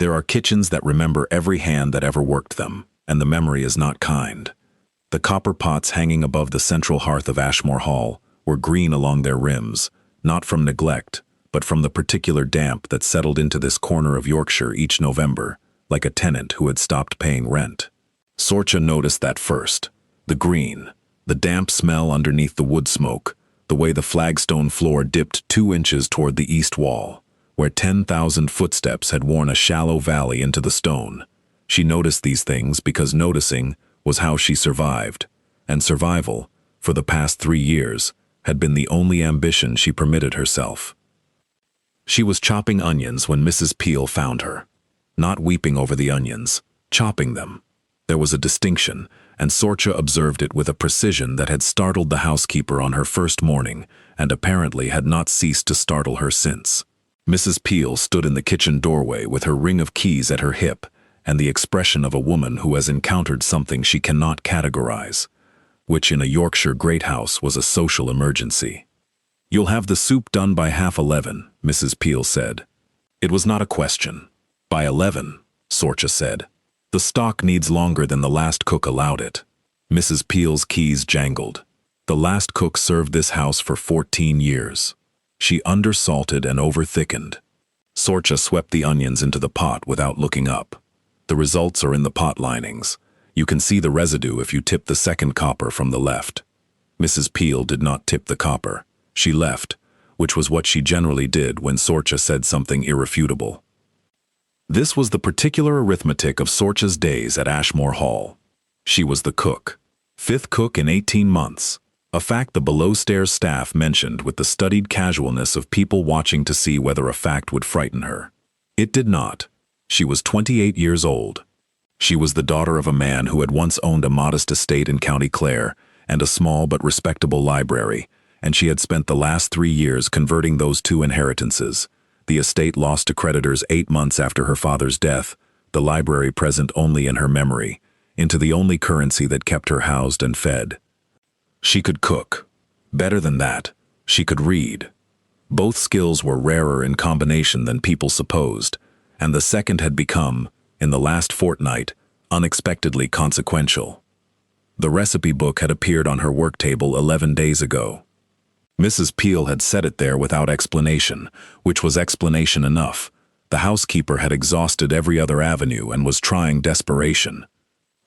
There are kitchens that remember every hand that ever worked them, and the memory is not kind. The copper pots hanging above the central hearth of Ashmore Hall were green along their rims, not from neglect, but from the particular damp that settled into this corner of Yorkshire each November, like a tenant who had stopped paying rent. Sorcha noticed that first. The green, the damp smell underneath the wood smoke, the way the flagstone floor dipped 2 inches toward the east wall, where 10,000 footsteps had worn a shallow valley into the stone. She noticed these things because noticing was how she survived, and survival, for the past 3 years, had been the only ambition she permitted herself. She was chopping onions when Mrs. Peel found her. Not weeping over the onions, chopping them. There was a distinction, and Sorcha observed it with a precision that had startled the housekeeper on her first morning, and apparently had not ceased to startle her since. Mrs. Peel stood in the kitchen doorway with her ring of keys at her hip, and the expression of a woman who has encountered something she cannot categorize, which in a Yorkshire great house was a social emergency. "You'll have the soup done by 11:30, Mrs. Peel said. It was not a question. By 11, Sorcha said. The stock needs longer than the last cook allowed it. Mrs. Peel's keys jangled. The last cook served this house for 14 years. She undersalted and overthickened. Sorcha swept the onions into the pot without looking up. The results are in the pot linings. You can see the residue if you tip the second copper from the left. Mrs. Peel did not tip the copper. She left, which was what she generally did when Sorcha said something irrefutable. This was the particular arithmetic of Sorcha's days at Ashmore Hall. She was the cook. 5th cook in 18 months. A fact the below-stairs staff mentioned with the studied casualness of people watching to see whether a fact would frighten her. It did not. She was 28 years old. She was the daughter of a man who had once owned a modest estate in County Clare and a small but respectable library, and she had spent the last 3 years converting those 2 inheritances. The estate lost to creditors 8 months after her father's death, the library present only in her memory, into the only currency that kept her housed and fed. She could cook. Better than that, she could read. Both skills were rarer in combination than people supposed, and the second had become, in the last fortnight, unexpectedly consequential. The recipe book had appeared on her work table 11 days ago. Mrs. Peel had set it there without explanation, which was explanation enough. The housekeeper had exhausted every other avenue and was trying desperation.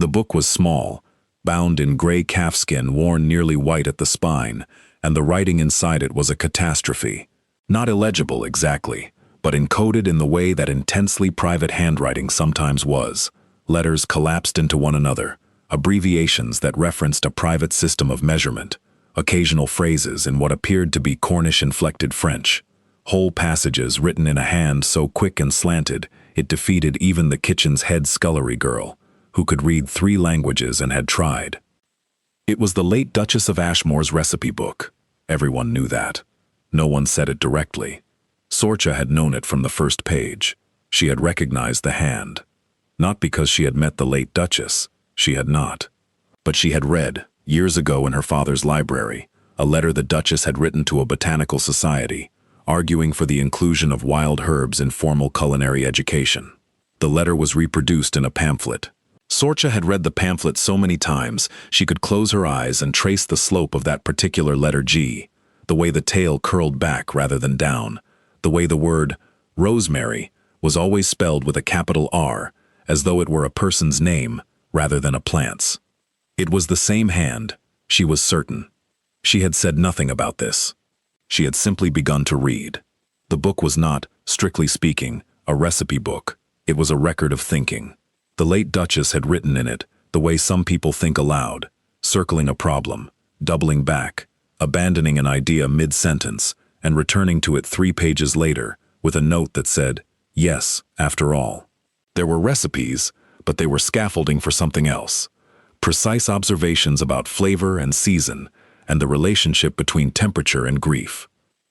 The book was small, bound in gray calfskin worn nearly white at the spine, and the writing inside it was a catastrophe. Not illegible exactly, but encoded in the way that intensely private handwriting sometimes was. Letters collapsed into one another, abbreviations that referenced a private system of measurement, occasional phrases in what appeared to be Cornish-inflected French, whole passages written in a hand so quick and slanted it defeated even the kitchen's head scullery girl, who could read 3 languages and had tried. It was the late Duchess of Ashmore's recipe book. Everyone knew that. No one said it directly. Sorcha had known it from the first page. She had recognized the hand. Not because she had met the late Duchess. She had not. But she had read, years ago in her father's library, a letter the Duchess had written to a botanical society, arguing for the inclusion of wild herbs in formal culinary education. The letter was reproduced in a pamphlet. Sorcha had read the pamphlet so many times she could close her eyes and trace the slope of that particular letter G, the way the tail curled back rather than down, the way the word rosemary was always spelled with a capital R, as though it were a person's name rather than a plant's. It was the same hand, she was certain. She had said nothing about this. She had simply begun to read. The book was not, strictly speaking, a recipe book. It was a record of thinking. The late Duchess had written in it the way some people think aloud, circling a problem, doubling back, abandoning an idea mid-sentence, and returning to it 3 pages later with a note that said, "Yes, after all." There were recipes, but they were scaffolding for something else. Precise observations about flavor and season, and the relationship between temperature and grief.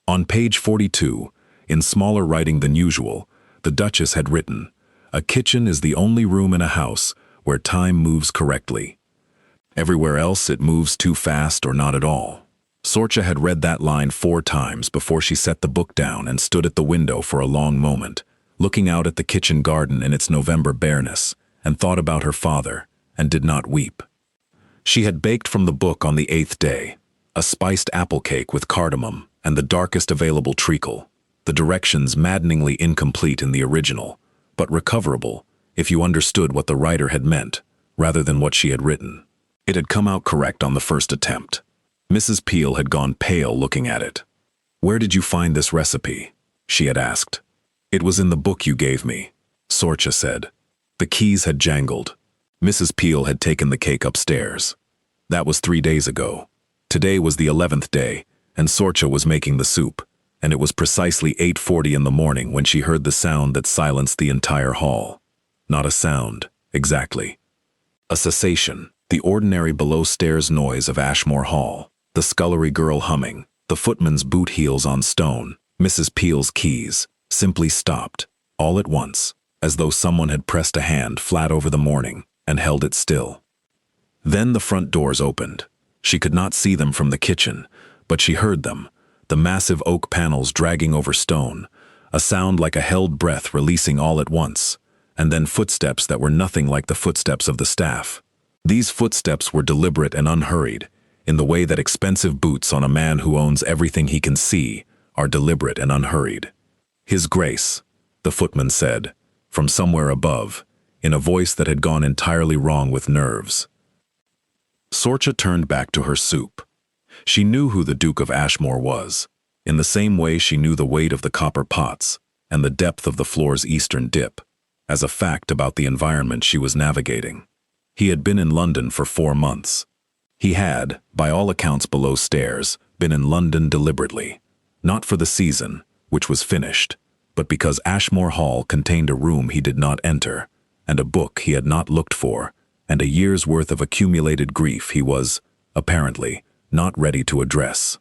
On page 42, in smaller writing than usual, the Duchess had written, "A kitchen is the only room in a house where time moves correctly. Everywhere else it moves too fast or not at all." Sorcha had read that line 4 times before she set the book down and stood at the window for a long moment, looking out at the kitchen garden in its November bareness, and thought about her father, and did not weep. She had baked from the book on the 8th day, a spiced apple cake with cardamom and the darkest available treacle, the directions maddeningly incomplete in the original, but recoverable if you understood what the writer had meant, rather than what she had written. It had come out correct on the first attempt. Mrs. Peel had gone pale looking at it. "Where did you find this recipe?" she had asked. "It was in the book you gave me," Sorcha said. The keys had jangled. Mrs. Peel had taken the cake upstairs. That was 3 days ago. Today was the 11th day, and Sorcha was making the soup, and it was precisely 8:40 in the morning when she heard the sound that silenced the entire hall. Not a sound, exactly. A cessation, the ordinary below-stairs noise of Ashmore Hall, the scullery girl humming, the footman's boot heels on stone, Mrs. Peel's keys, simply stopped, all at once, as though someone had pressed a hand flat over the morning and held it still. Then the front doors opened. She could not see them from the kitchen, but she heard them, the massive oak panels dragging over stone, a sound like a held breath releasing all at once, and then footsteps that were nothing like the footsteps of the staff. These footsteps were deliberate and unhurried, in the way that expensive boots on a man who owns everything he can see are deliberate and unhurried. "His Grace," the footman said, from somewhere above, in a voice that had gone entirely wrong with nerves. Sorcha turned back to her soup. She knew who the Duke of Ashmore was, in the same way she knew the weight of the copper pots and the depth of the floor's eastern dip, as a fact about the environment she was navigating. He had been in London for 4 months. He had, by all accounts below stairs, been in London deliberately, not for the season, which was finished, but because Ashmore Hall contained a room he did not enter, and a book he had not looked for, and a year's worth of accumulated grief he was, apparently, not ready to address.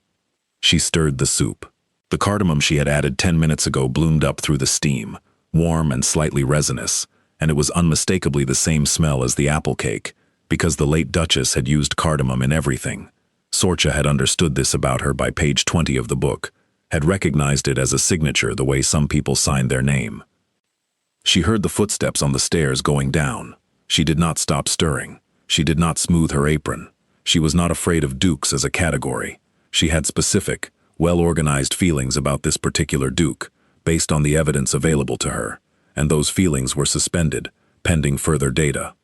She stirred the soup. The cardamom she had added 10 minutes ago bloomed up through the steam, warm and slightly resinous, and it was unmistakably the same smell as the apple cake, because the late Duchess had used cardamom in everything. Sorcha had understood this about her by page 20 of the book, had recognized it as a signature the way some people signed their name. She heard the footsteps on the stairs going down. She did not stop stirring. She did not smooth her apron. She was not afraid of dukes as a category. She had specific, well-organized feelings about this particular duke, based on the evidence available to her, and those feelings were suspended, pending further data.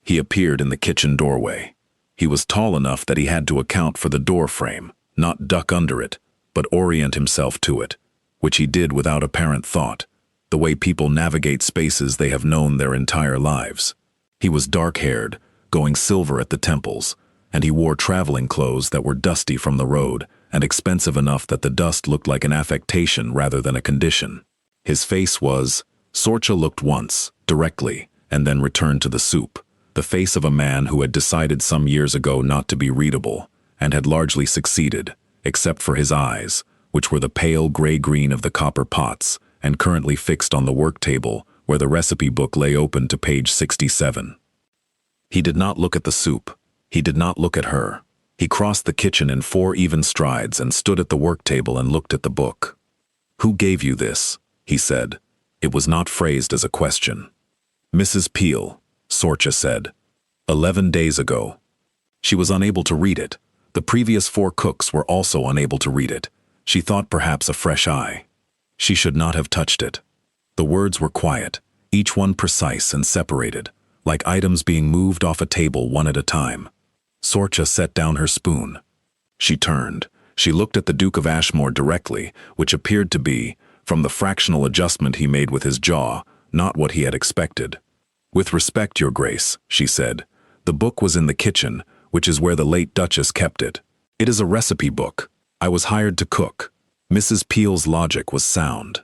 He appeared in the kitchen doorway. He was tall enough that he had to account for the door frame, not duck under it, but orient himself to it, which he did without apparent thought, the way people navigate spaces they have known their entire lives. He was dark-haired, going silver at the temples, and he wore traveling clothes that were dusty from the road and expensive enough that the dust looked like an affectation rather than a condition. His face was, Sorcha looked once, directly, and then returned to the soup, the face of a man who had decided some years ago not to be readable, and had largely succeeded, except for his eyes, which were the pale gray-green of the copper pots, and currently fixed on the work table where the recipe book lay open to page 67. He did not look at the soup. He did not look at her. He crossed the kitchen in 4 even strides and stood at the work table and looked at the book. "Who gave you this?" he said. It was not phrased as a question. "Mrs. Peel," Sorcha said. 11 days ago. She was unable to read it. The previous 4 cooks were also unable to read it. She thought perhaps a fresh eye. She should not have touched it. The words were quiet, each one precise and separated, like items being moved off a table one at a time. Sorcha set down her spoon. She turned. She looked at the Duke of Ashmore directly, which appeared to be, from the fractional adjustment he made with his jaw, not what he had expected. "With respect, Your Grace," she said, "the book was in the kitchen, which is where the late Duchess kept it. It is a recipe book. I was hired to cook." Mrs. Peel's logic was sound.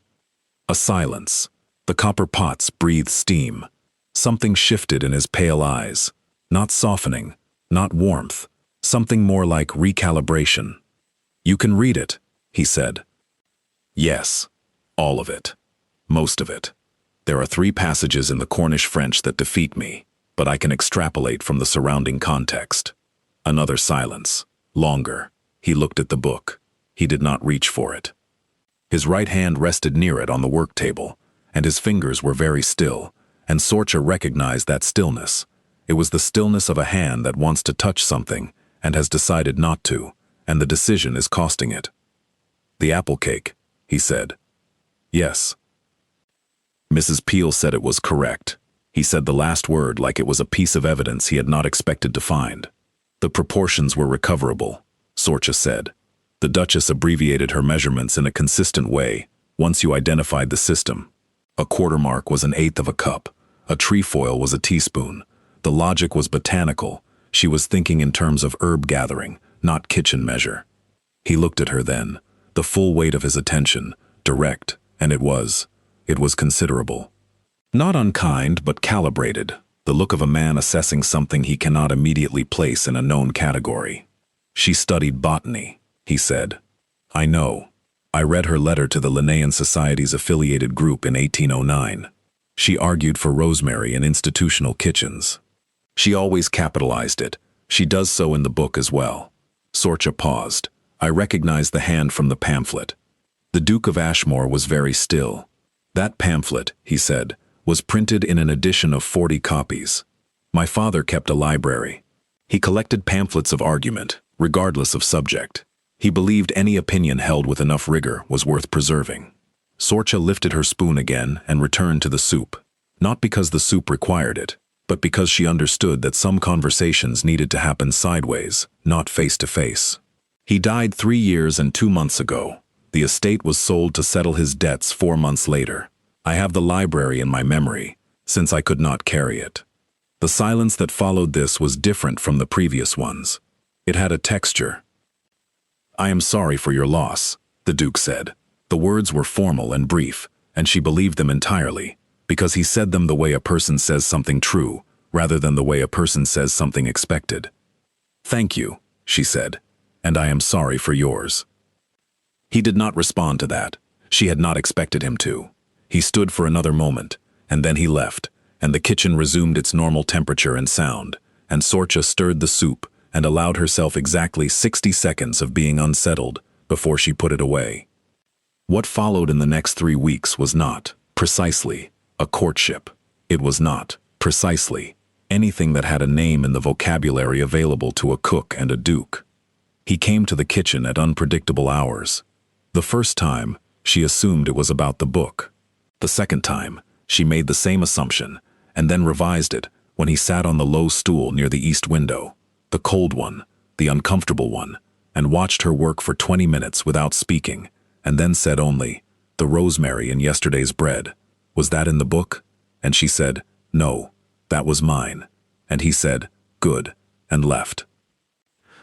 A silence. The copper pots breathed steam. Something shifted in his pale eyes. Not softening, not warmth. Something more like recalibration. "You can read it," he said. "Yes, all of it. Most of it. There are 3 passages in the Cornish French that defeat me, but I can extrapolate from the surrounding context." Another silence. Longer. He looked at the book. He did not reach for it. His right hand rested near it on the work table, and his fingers were very still, and Sorcha recognized that stillness. It was the stillness of a hand that wants to touch something and has decided not to, and the decision is costing it. "The apple cake," he said. "Yes." Mrs. Peel said it was correct. He said the last word like it was a piece of evidence he had not expected to find. "The proportions were recoverable," Sorcha said. "The Duchess abbreviated her measurements in a consistent way once you identified the system. A quarter mark was an eighth of a cup. A trefoil was a teaspoon. The logic was botanical. She was thinking in terms of herb gathering, not kitchen measure." He looked at her then, the full weight of his attention, direct, and it was considerable. Not unkind, but calibrated, the look of a man assessing something he cannot immediately place in a known category. "She studied botany," he said. "I know. I read her letter to the Linnaean Society's affiliated group in 1809. She argued for rosemary in institutional kitchens. She always capitalized it. She does so in the book as well." Sorcha paused. "I recognized the hand from the pamphlet." The Duke of Ashmore was very still. "That pamphlet," he said, "was printed in an edition of 40 copies. My father kept a library. He collected pamphlets of argument, regardless of subject. He believed any opinion held with enough rigor was worth preserving." Sorcha lifted her spoon again and returned to the soup, not because the soup required it, but because she understood that some conversations needed to happen sideways, not face to face. "He died 3 years and 2 months ago. The estate was sold to settle his debts 4 months later. I have the library in my memory, since I could not carry it." The silence that followed this was different from the previous ones. It had a texture. "I am sorry for your loss," the Duke said. The words were formal and brief, and she believed them entirely, because he said them the way a person says something true, rather than the way a person says something expected. "Thank you," she said, "and I am sorry for yours." He did not respond to that. She had not expected him to. He stood for another moment, and then he left, and the kitchen resumed its normal temperature and sound, and Sorcha stirred the soup and allowed herself exactly 60 seconds of being unsettled before she put it away. What followed in the next 3 weeks was not, precisely, a courtship. It was not, precisely, anything that had a name in the vocabulary available to a cook and a duke. He came to the kitchen at unpredictable hours. The first time, she assumed it was about the book. The second time, she made the same assumption, and then revised it when he sat on the low stool near the east window, the cold one, the uncomfortable one, and watched her work for 20 minutes without speaking, and then said only, "The rosemary in yesterday's bread. Was that in the book?" And she said, "No, that was mine." And he said, "Good," and left.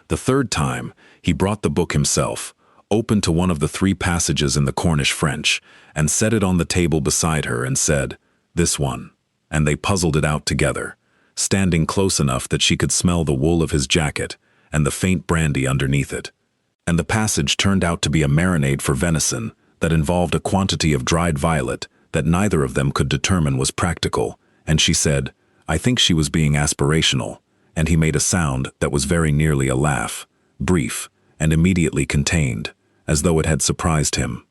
The third time, he brought the book himself, opened to one of the 3 passages in the Cornish French, and set it on the table beside her and said, "This one." And they puzzled it out together, standing close enough that she could smell the wool of his jacket and the faint brandy underneath it. And the passage turned out to be a marinade for venison that involved a quantity of dried violet that neither of them could determine was practical, and she said, I think she was being aspirational, and he made a sound that was very nearly a laugh, brief and immediately contained, as though it had surprised him.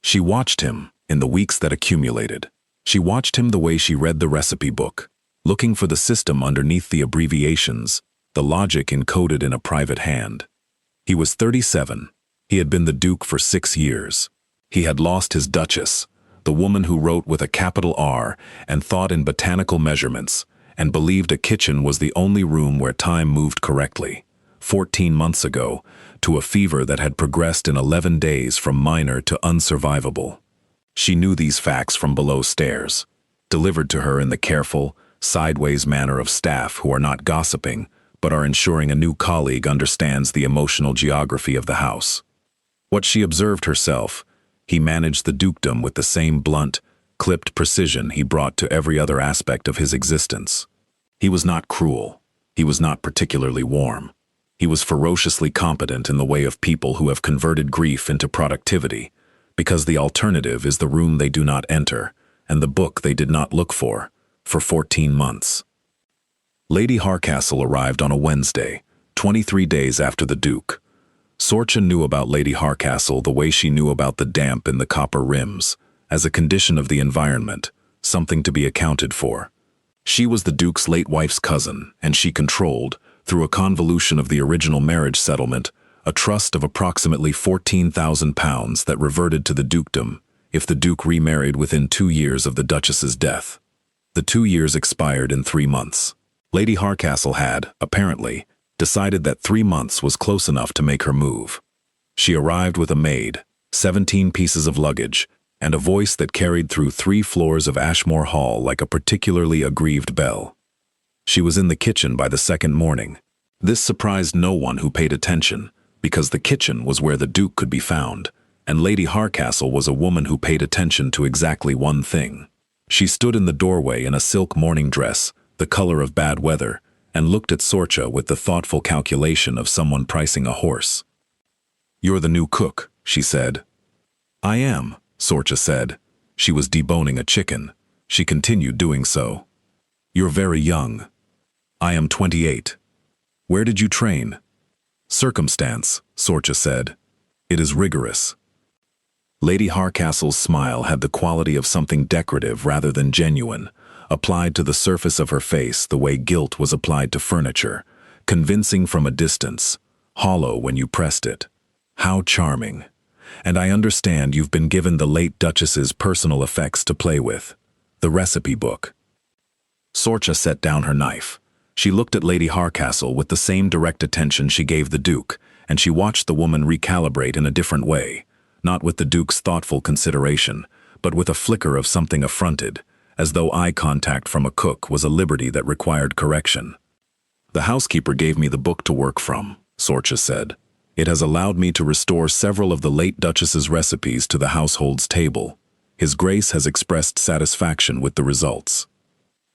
She watched him in the weeks that accumulated. She watched him the way she read the recipe book, looking for the system underneath the abbreviations, the logic encoded in a private hand. He was 37. He had been the Duke for 6 years. He had lost his Duchess, the woman who wrote with a capital R and thought in botanical measurements, and believed a kitchen was the only room where time moved correctly, 14 months ago, to a fever that had progressed in 11 days from minor to unsurvivable. She knew these facts from below stairs, delivered to her in the careful, sideways manner of staff who are not gossiping, but are ensuring a new colleague understands the emotional geography of the house. What she observed herself, he managed the dukedom with the same blunt, clipped precision he brought to every other aspect of his existence. He was not cruel. He was not particularly warm. He was ferociously competent in the way of people who have converted grief into productivity, because the alternative is the room they do not enter, and the book they did not look for 14 months. Lady Harcastle arrived on a Wednesday, 23 days after the Duke. Sorcha knew about Lady Harcastle the way she knew about the damp in the copper rims, as a condition of the environment, something to be accounted for. She was the Duke's late wife's cousin, and she controlled, through a convolution of the original marriage settlement, a trust of approximately £14,000 that reverted to the dukedom if the Duke remarried within 2 years of the Duchess's death. The 2 years expired in 3 months. Lady Hardcastle had, apparently, decided that 3 months was close enough to make her move. She arrived with a maid, 17 pieces of luggage, and a voice that carried through 3 floors of Ashmore Hall like a particularly aggrieved bell. She was in the kitchen by the second morning. This surprised no one who paid attention, because the kitchen was where the Duke could be found, and Lady Hardcastle was a woman who paid attention to exactly one thing. She stood in the doorway in a silk morning dress, the color of bad weather, and looked at Sorcha with the thoughtful calculation of someone pricing a horse. "You're the new cook," she said. "I am," Sorcha said. She was deboning a chicken. She continued doing so. "You're very young." "I am 28. "Where did you train?" "Circumstance," Sorcha said. "It is rigorous." Lady Hardcastle's smile had the quality of something decorative rather than genuine, applied to the surface of her face the way gilt was applied to furniture, convincing from a distance, hollow when you pressed it. "How charming. And I understand you've been given the late Duchess's personal effects to play with. The recipe book." Sorcha set down her knife. She looked at Lady Hardcastle with the same direct attention she gave the Duke, and she watched the woman recalibrate in a different way, not with the Duke's thoughtful consideration, but with a flicker of something affronted, as though eye contact from a cook was a liberty that required correction. "The housekeeper gave me the book to work from," Sorcha said. "It has allowed me to restore several of the late Duchess's recipes to the household's table. His Grace has expressed satisfaction with the results."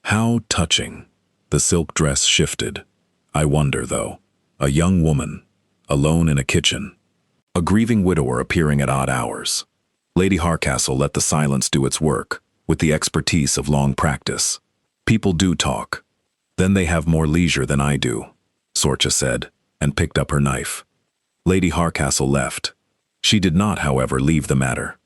How touching. The silk dress shifted. I wonder, though. A young woman, alone in a kitchen. A grieving widower appearing at odd hours. Lady Hardcastle let the silence do its work, with the expertise of long practice. "People do talk. Then they have more leisure than I do," Sorcha said, and picked up her knife. Lady Hardcastle left. She did not, however, leave the matter.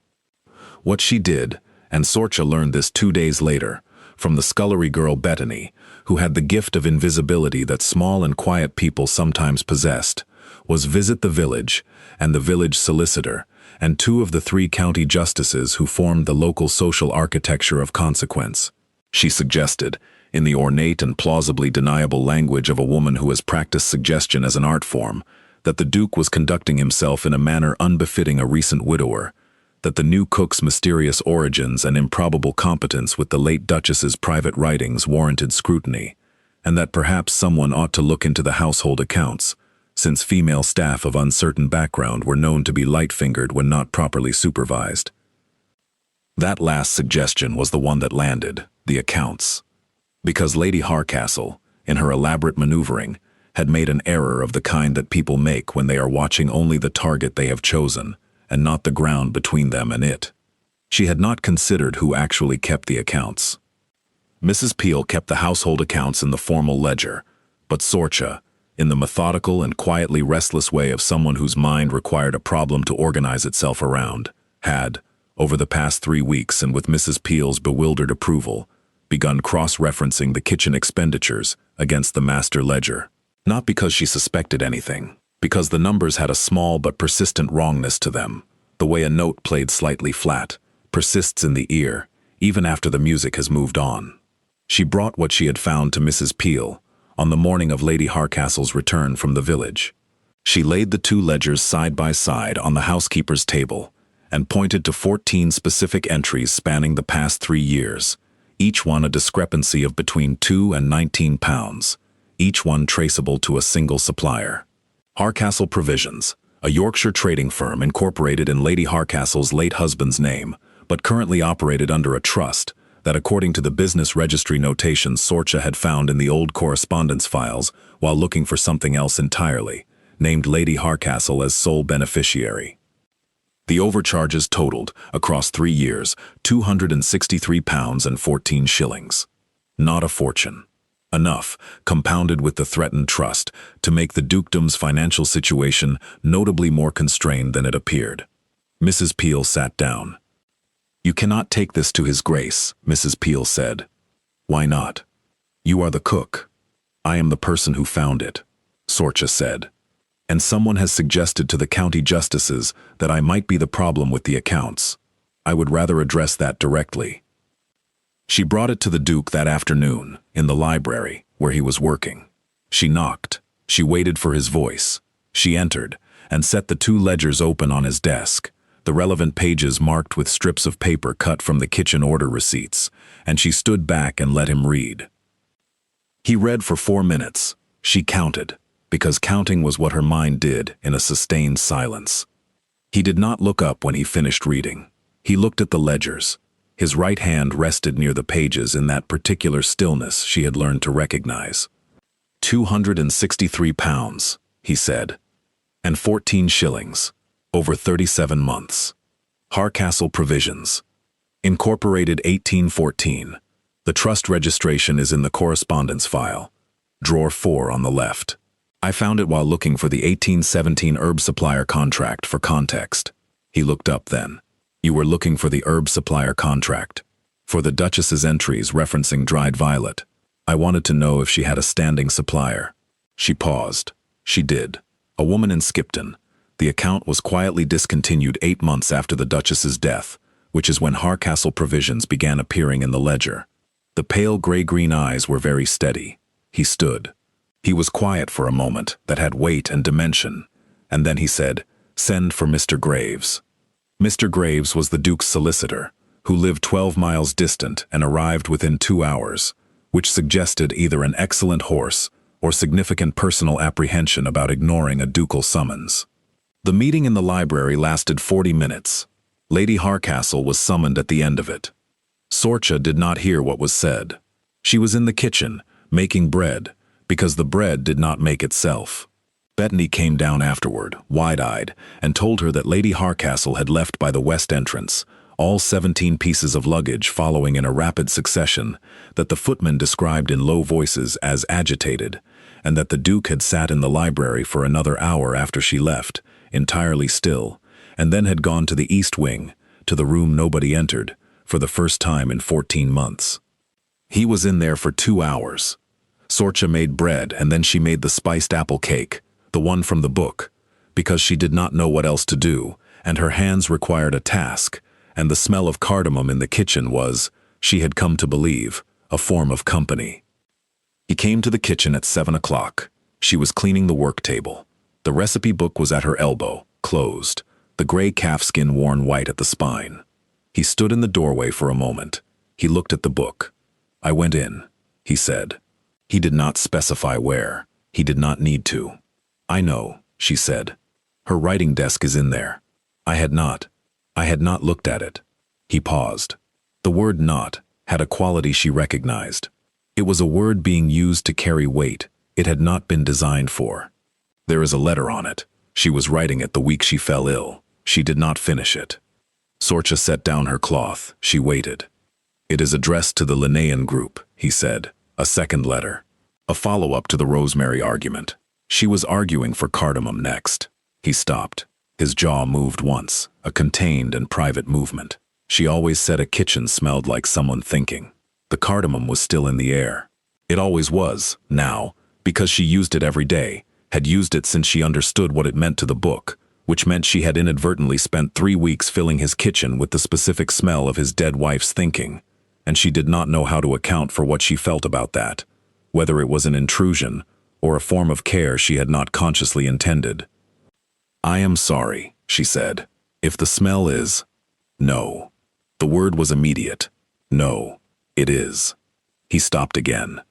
What she did, and Sorcha learned this 2 days later, from the scullery girl Bettany, who had the gift of invisibility that small and quiet people sometimes possessed, was visit the village, and the village solicitor, and 2 of the 3 county justices who formed the local social architecture of consequence. She suggested, in the ornate and plausibly deniable language of a woman who has practiced suggestion as an art form, that the Duke was conducting himself in a manner unbefitting a recent widower, that the new cook's mysterious origins and improbable competence with the late Duchess's private writings warranted scrutiny, and that perhaps someone ought to look into the household accounts, since female staff of uncertain background were known to be light-fingered when not properly supervised. That last suggestion was the one that landed, the accounts. Because Lady Hardcastle, in her elaborate maneuvering, had made an error of the kind that people make when they are watching only the target they have chosen, and not the ground between them and it. She had not considered who actually kept the accounts. Mrs. Peel kept the household accounts in the formal ledger, but Sorcha, in the methodical and quietly restless way of someone whose mind required a problem to organize itself around, had, over the past 3 weeks and with Mrs. Peel's bewildered approval, begun cross-referencing the kitchen expenditures against the master ledger. Not because she suspected anything, because the numbers had a small but persistent wrongness to them, the way a note played slightly flat, persists in the ear, even after the music has moved on. She brought what she had found to Mrs. Peel, on the morning of Lady Hardcastle's return from the village. She laid the 2 ledgers side by side on the housekeeper's table, and pointed to 14 specific entries spanning the past 3 years, each one a discrepancy of between £2 and £19, each one traceable to a single supplier. Hardcastle Provisions, a Yorkshire trading firm incorporated in Lady Hardcastle's late husband's name, but currently operated under a trust that, according to the business registry notations Sorcha had found in the old correspondence files while looking for something else entirely, named Lady Hardcastle as sole beneficiary. The overcharges totaled, across 3 years, £263 and 14 shillings. Not a fortune. Enough, compounded with the threatened trust, to make the dukedom's financial situation notably more constrained than it appeared. Mrs. Peel sat down. "You cannot take this to his grace," Mrs. Peel said. "Why not?" "You are the cook." "I am the person who found it," Sorcha said. "And someone has suggested to the county justices that I might be the problem with the accounts. I would rather address that directly." She brought it to the Duke that afternoon, in the library, where he was working. She knocked. She waited for his voice. She entered, and set the 2 ledgers open on his desk, the relevant pages marked with strips of paper cut from the kitchen order receipts, and she stood back and let him read. He read for 4 minutes. She counted, because counting was what her mind did in a sustained silence. He did not look up when he finished reading. He looked at the ledgers. His right hand rested near the pages in that particular stillness she had learned to recognize. £263, he said, and 14 shillings, over 37 months. Harcastle Provisions. Incorporated 1814. The trust registration is in the correspondence file. Drawer 4 on the left. I found it while looking for the 1817 herb supplier contract for context. He looked up then. You were looking for the herb supplier contract. For the Duchess's entries referencing dried violet. I wanted to know if she had a standing supplier. She paused. She did. A woman in Skipton. The account was quietly discontinued 8 months after the Duchess's death, which is when Harcastle Provisions began appearing in the ledger. The pale gray-green eyes were very steady. He stood. He was quiet for a moment that had weight and dimension, and then he said, "Send for Mr. Graves." Mr. Graves was the Duke's solicitor, who lived 12 miles distant and arrived within 2 hours, which suggested either an excellent horse or significant personal apprehension about ignoring a ducal summons. The meeting in the library lasted 40 minutes. Lady Harcastle was summoned at the end of it. Sorcha did not hear what was said. She was in the kitchen, making bread, because the bread did not make itself. Bettany came down afterward, wide-eyed, and told her that Lady Harcastle had left by the west entrance, all 17 pieces of luggage following in a rapid succession, that the footman described in low voices as agitated, and that the Duke had sat in the library for another hour after she left, entirely still, and then had gone to the east wing, to the room nobody entered, for the first time in 14 months. He was in there for 2 hours. Sorcha made bread, and then she made the spiced apple cake, the one from the book, because she did not know what else to do, and her hands required a task, and the smell of cardamom in the kitchen was, she had come to believe, a form of company. He came to the kitchen at 7 o'clock. She was cleaning the work table. The recipe book was at her elbow, closed, the gray calfskin worn white at the spine. He stood in the doorway for a moment. He looked at the book. "I went in," he said. He did not specify where. He did not need to. "I know," she said. "Her writing desk is in there." I had not looked at it. He paused. The word "not" had a quality she recognized. It was a word being used to carry weight it had not been designed for. "There is a letter on it. She was writing it the week she fell ill. She did not finish it." Sorcha set down her cloth. She waited. "It is addressed to the Linnaean group," he said. "A second letter. A follow-up to the Rosemary argument." She was arguing for cardamom next. He stopped. His jaw moved once, a contained and private movement. She always said a kitchen smelled like someone thinking. The cardamom was still in the air. It always was, now, because she used it every day, had used it since she understood what it meant to the book, which meant she had inadvertently spent 3 weeks filling his kitchen with the specific smell of his dead wife's thinking, and she did not know how to account for what she felt about that, whether it was an intrusion or a form of care she had not consciously intended. "I am sorry," she said. "If the smell is—" "No." The word was immediate. "No, it is." He stopped again.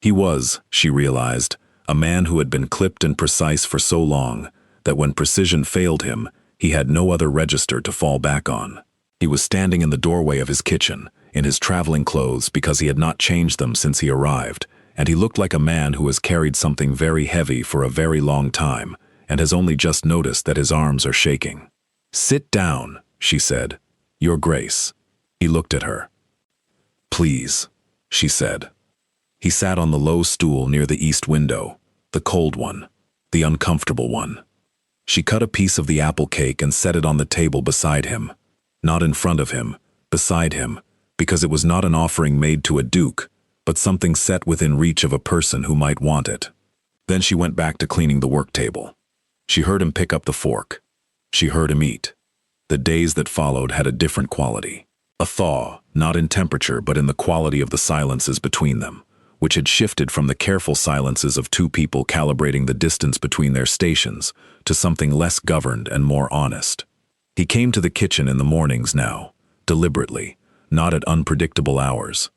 He was, she realized, a man who had been clipped and precise for so long that when precision failed him, he had no other register to fall back on. He was standing in the doorway of his kitchen, in his traveling clothes because he had not changed them since he arrived, and he looked like a man who has carried something very heavy for a very long time and has only just noticed that his arms are shaking. "Sit down," she said. "Your Grace." He looked at her. "Please," she said. He sat on the low stool near the east window, the cold one, the uncomfortable one. She cut a piece of the apple cake and set it on the table beside him, not in front of him, beside him, because it was not an offering made to a duke, but something set within reach of a person who might want it. Then she went back to cleaning the work table. She heard him pick up the fork. She heard him eat. The days that followed had a different quality. A thaw, not in temperature but in the quality of the silences between them, which had shifted from the careful silences of two people calibrating the distance between their stations to something less governed and more honest. He came to the kitchen in the mornings now, deliberately, not at unpredictable hours.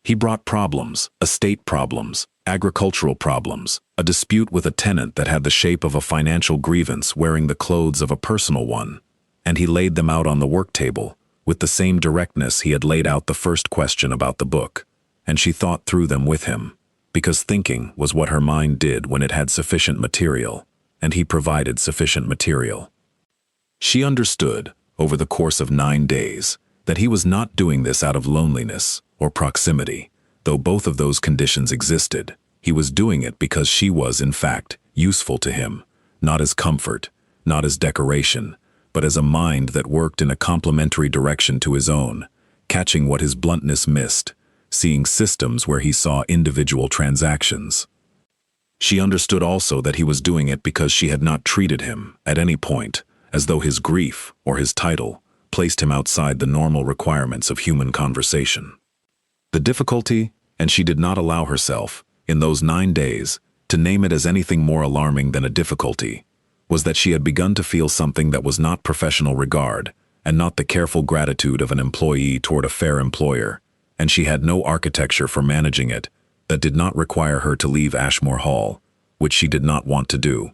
He brought problems, estate problems, agricultural problems, a dispute with a tenant that had the shape of a financial grievance wearing the clothes of a personal one, and he laid them out on the work table with the same directness he had laid out the first question about the book, and she thought through them with him, because thinking was what her mind did when it had sufficient material, and he provided sufficient material. She understood, over the course of 9 days, that he was not doing this out of loneliness or proximity, though both of those conditions existed. He was doing it because she was, in fact, useful to him, not as comfort, not as decoration, but as a mind that worked in a complementary direction to his own, catching what his bluntness missed, seeing systems where he saw individual transactions. She understood also that he was doing it because she had not treated him, at any point, as though his grief or his title placed him outside the normal requirements of human conversation. The difficulty, and she did not allow herself, in those 9 days, to name it as anything more alarming than a difficulty, was that she had begun to feel something that was not professional regard, and not the careful gratitude of an employee toward a fair employer, and she had no architecture for managing it that did not require her to leave Ashmore Hall, which she did not want to do.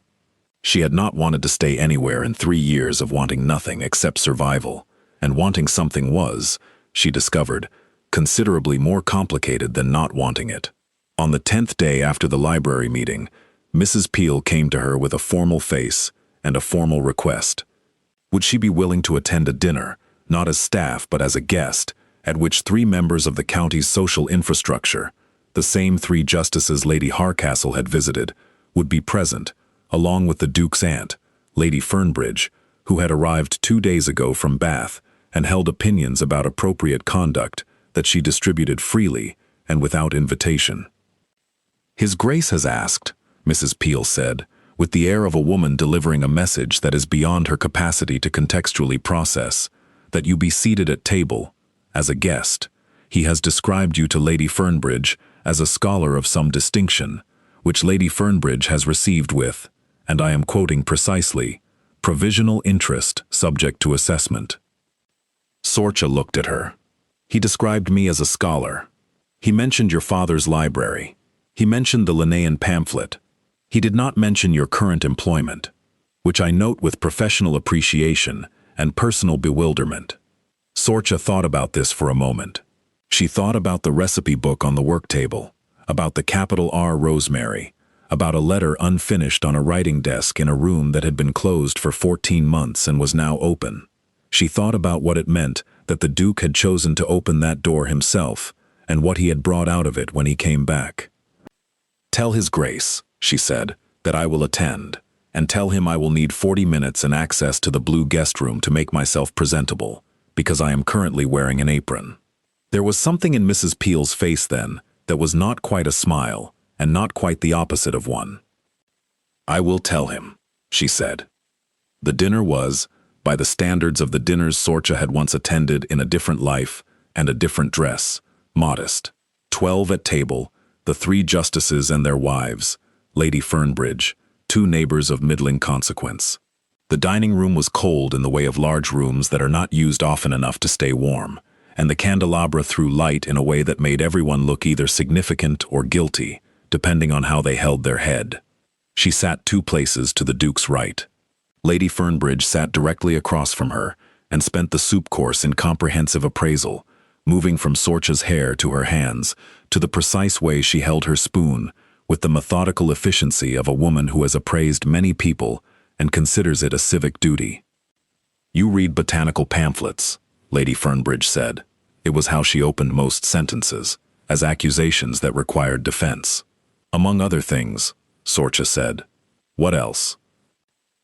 She had not wanted to stay anywhere in 3 years of wanting nothing except survival, and wanting something was, she discovered, considerably more complicated than not wanting it. On the 10th day after the library meeting, Mrs. Peel came to her with a formal face and a formal request. Would she be willing to attend a dinner, not as staff but as a guest, at which 3 members of the county's social infrastructure, the same 3 justices Lady Harcastle had visited, would be present, along with the Duke's aunt, Lady Fernbridge, who had arrived 2 days ago from Bath and held opinions about appropriate conduct that she distributed freely and without invitation. "His Grace has asked," Mrs. Peel said, with the air of a woman delivering a message that is beyond her capacity to contextually process, "that you be seated at table, as a guest. He has described you to Lady Fernbridge as a scholar of some distinction, which Lady Fernbridge has received with, and I am quoting precisely, provisional interest subject to assessment." Sorcha looked at her. "He described me as a scholar. He mentioned your father's library. He mentioned the Linnaean pamphlet. He did not mention your current employment, which I note with professional appreciation and personal bewilderment." Sorcha thought about this for a moment. She thought about the recipe book on the work table, about the capital R rosemary, about a letter unfinished on a writing desk in a room that had been closed for 14 months and was now open. She thought about what it meant that the Duke had chosen to open that door himself, and what he had brought out of it when he came back. "Tell His Grace," she said, "that I will attend, and tell him I will need 40 minutes and access to the blue guest room to make myself presentable, because I am currently wearing an apron." There was something in Mrs. Peel's face then that was not quite a smile, and not quite the opposite of one. "I will tell him," she said. The dinner was, by the standards of the dinners Sorcha had once attended in a different life and a different dress, modest. 12 at table, the 3 justices and their wives, Lady Fernbridge, 2 neighbors of middling consequence. The dining room was cold in the way of large rooms that are not used often enough to stay warm, and the candelabra threw light in a way that made everyone look either significant or guilty, depending on how they held their head. She sat 2 places to the Duke's right. Lady Fernbridge sat directly across from her and spent the soup course in comprehensive appraisal, moving from Sorcha's hair to her hands, to the precise way she held her spoon, with the methodical efficiency of a woman who has appraised many people and considers it a civic duty. "You read botanical pamphlets," Lady Fernbridge said. It was how she opened most sentences, as accusations that required defense. "Among other things," Sorcha said. "What else?"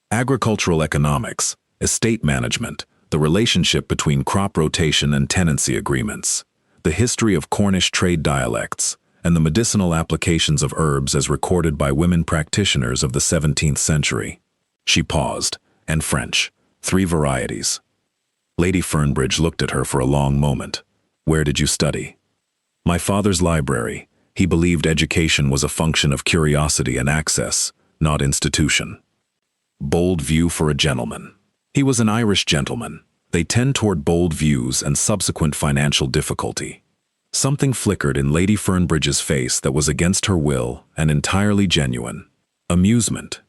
"Agricultural economics, estate management, the relationship between crop rotation and tenancy agreements, the history of Cornish trade dialects, and the medicinal applications of herbs as recorded by women practitioners of the 17th century. She paused, and French, 3 varieties. Lady Fernbridge looked at her for a long moment. Where did you study? My father's library. He believed education was a function of curiosity and access, not institution. Bold view for a gentleman. He was an Irish gentleman. They tend toward bold views and subsequent financial difficulty. Something flickered in Lady Fernbridge's face that was against her will and entirely genuine. Amusement.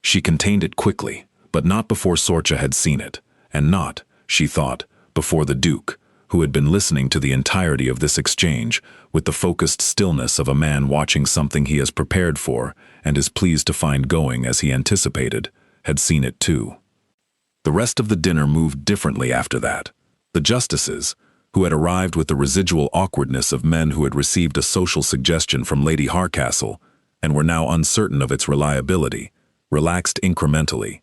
She contained it quickly, but not before Sorcha had seen it, and not, she thought, before the Duke, who had been listening to the entirety of this exchange with the focused stillness of a man watching something he is prepared for and is pleased to find going as he anticipated, had seen it too. The rest of the dinner moved differently after that. The justices, who had arrived with the residual awkwardness of men who had received a social suggestion from Lady Hardcastle and were now uncertain of its reliability, relaxed incrementally.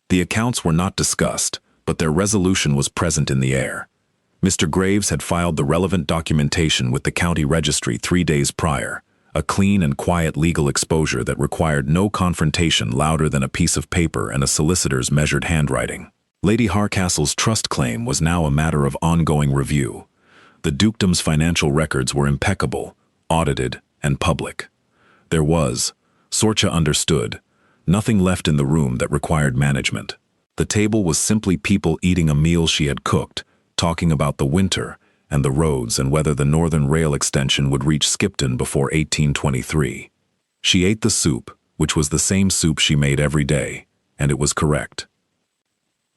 The accounts were not discussed, but their resolution was present in the air. Mr. Graves had filed the relevant documentation with the county registry 3 days prior, a clean and quiet legal exposure that required no confrontation louder than a piece of paper and a solicitor's measured handwriting. Lady Hardcastle's trust claim was now a matter of ongoing review. The dukedom's financial records were impeccable, audited, and public. There was, Sorcha understood, nothing left in the room that required management. The table was simply people eating a meal she had cooked, talking about the winter and the roads and whether the Northern Rail extension would reach Skipton before 1823. She ate the soup, which was the same soup she made every day, and it was correct.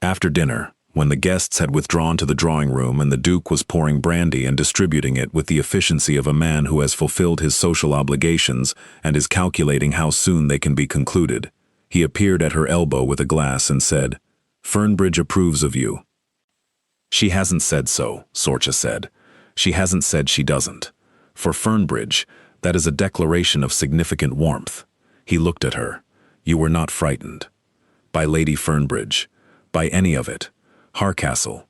After dinner, when the guests had withdrawn to the drawing room and the Duke was pouring brandy and distributing it with the efficiency of a man who has fulfilled his social obligations and is calculating how soon they can be concluded, he appeared at her elbow with a glass and said, "Fernbridge approves of you." "She hasn't said so," Sorcha said. "She hasn't said she doesn't. For Fernbridge, that is a declaration of significant warmth." He looked at her. "You were not frightened. By Lady Fernbridge. By any of it. Hardcastle.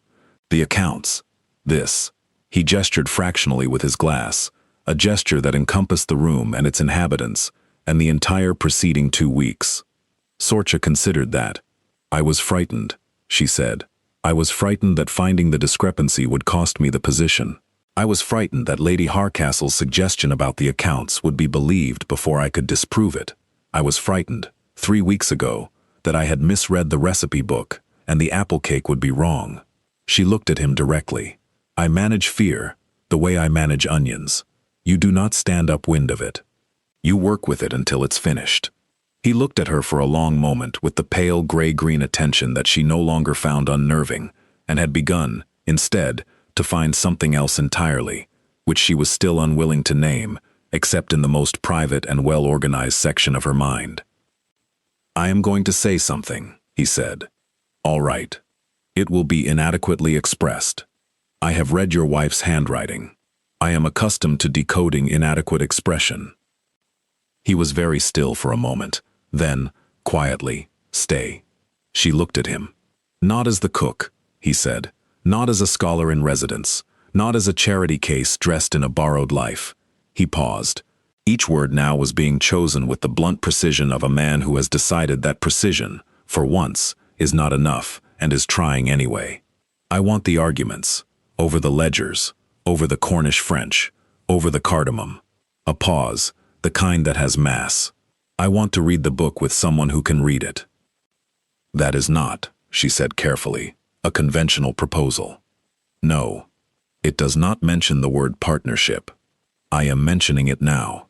The accounts. This." He gestured fractionally with his glass, a gesture that encompassed the room and its inhabitants, and the entire preceding 2 weeks. Sorcha considered that. "I was frightened," she said. "I was frightened that finding the discrepancy would cost me the position. I was frightened that Lady Hardcastle's suggestion about the accounts would be believed before I could disprove it. I was frightened, 3 weeks ago, that I had misread the recipe book, and the apple cake would be wrong." She looked at him directly. "I manage fear, the way I manage onions. You do not stand upwind of it. You work with it until it's finished." He looked at her for a long moment with the pale gray-green attention that she no longer found unnerving, and had begun, instead, to find something else entirely, which she was still unwilling to name, except in the most private and well-organized section of her mind. "I am going to say something," he said. "All right. It will be inadequately expressed. I have read your wife's handwriting. I am accustomed to decoding inadequate expression." He was very still for a moment. Then, quietly, "Stay." She looked at him. "Not as the cook," he said. "Not as a scholar in residence. Not as a charity case dressed in a borrowed life." He paused. Each word now was being chosen with the blunt precision of a man who has decided that precision, for once, is not enough and is trying anyway. "I want the arguments. Over the ledgers. Over the Cornish French. Over the cardamom." A pause, the kind that has mass. "I want to read the book with someone who can read it." "That is not," she said carefully, "a conventional proposal. No, it does not mention the word partnership. I am mentioning it now."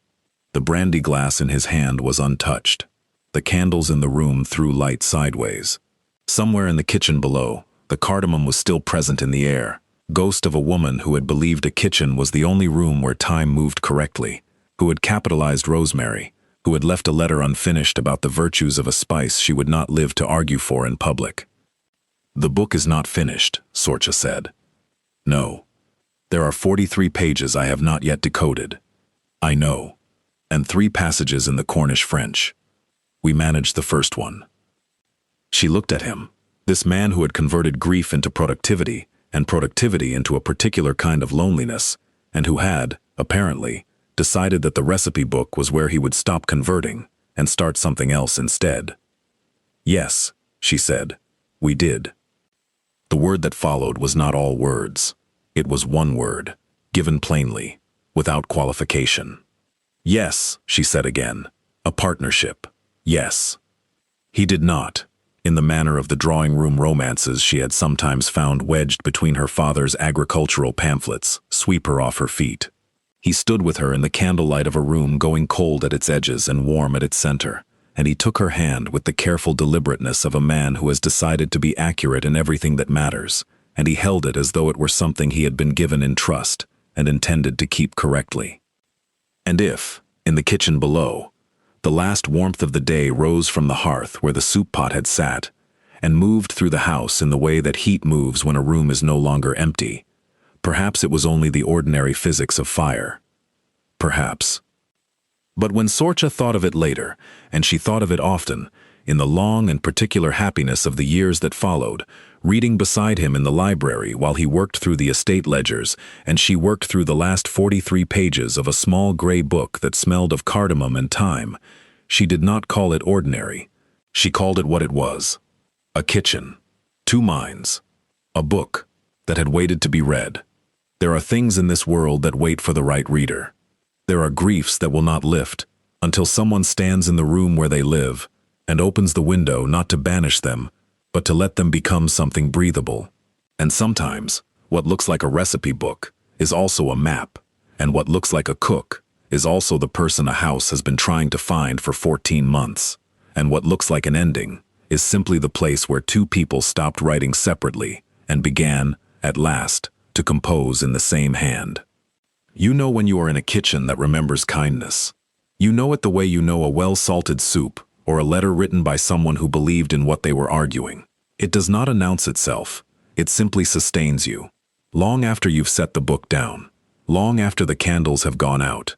The brandy glass in his hand was untouched. The candles in the room threw light sideways. Somewhere in the kitchen below, the cardamom was still present in the air, ghost of a woman who had believed a kitchen was the only room where time moved correctly, who had capitalized rosemary, who had left a letter unfinished about the virtues of a spice she would not live to argue for in public. "The book is not finished," Sorcha said. "No. There are 43 pages I have not yet decoded. I know. And 3 passages in the Cornish French. We managed the first one." She looked at him. This man who had converted grief into productivity, and productivity into a particular kind of loneliness, and who had, apparently, decided that the recipe book was where he would stop converting and start something else instead. "Yes," she said, "we did." The word that followed was not all words. It was one word, given plainly, without qualification. "Yes," she said again, "a partnership. Yes." He did not, in the manner of the drawing-room romances she had sometimes found wedged between her father's agricultural pamphlets, sweep her off her feet. He stood with her in the candlelight of a room going cold at its edges and warm at its center, and he took her hand with the careful deliberateness of a man who has decided to be accurate in everything that matters, and he held it as though it were something he had been given in trust and intended to keep correctly. And if, in the kitchen below, the last warmth of the day rose from the hearth where the soup pot had sat, and moved through the house in the way that heat moves when a room is no longer empty, perhaps it was only the ordinary physics of fire. Perhaps. But when Sorcha thought of it later, and she thought of it often, in the long and particular happiness of the years that followed, reading beside him in the library while he worked through the estate ledgers, and she worked through the last 43 pages of a small gray book that smelled of cardamom and thyme, she did not call it ordinary. She called it what it was. A kitchen. 2 minds. A book that had waited to be read. There are things in this world that wait for the right reader. There are griefs that will not lift until someone stands in the room where they live and opens the window not to banish them, but to let them become something breathable. And sometimes, what looks like a recipe book is also a map, and what looks like a cook is also the person a house has been trying to find for 14 months, and what looks like an ending is simply the place where 2 people stopped writing separately and began, at last, to compose in the same hand. You know when you are in a kitchen that remembers kindness. You know it the way you know a well-salted soup or a letter written by someone who believed in what they were arguing. It does not announce itself. It simply sustains you. Long after you've set the book down, long after the candles have gone out,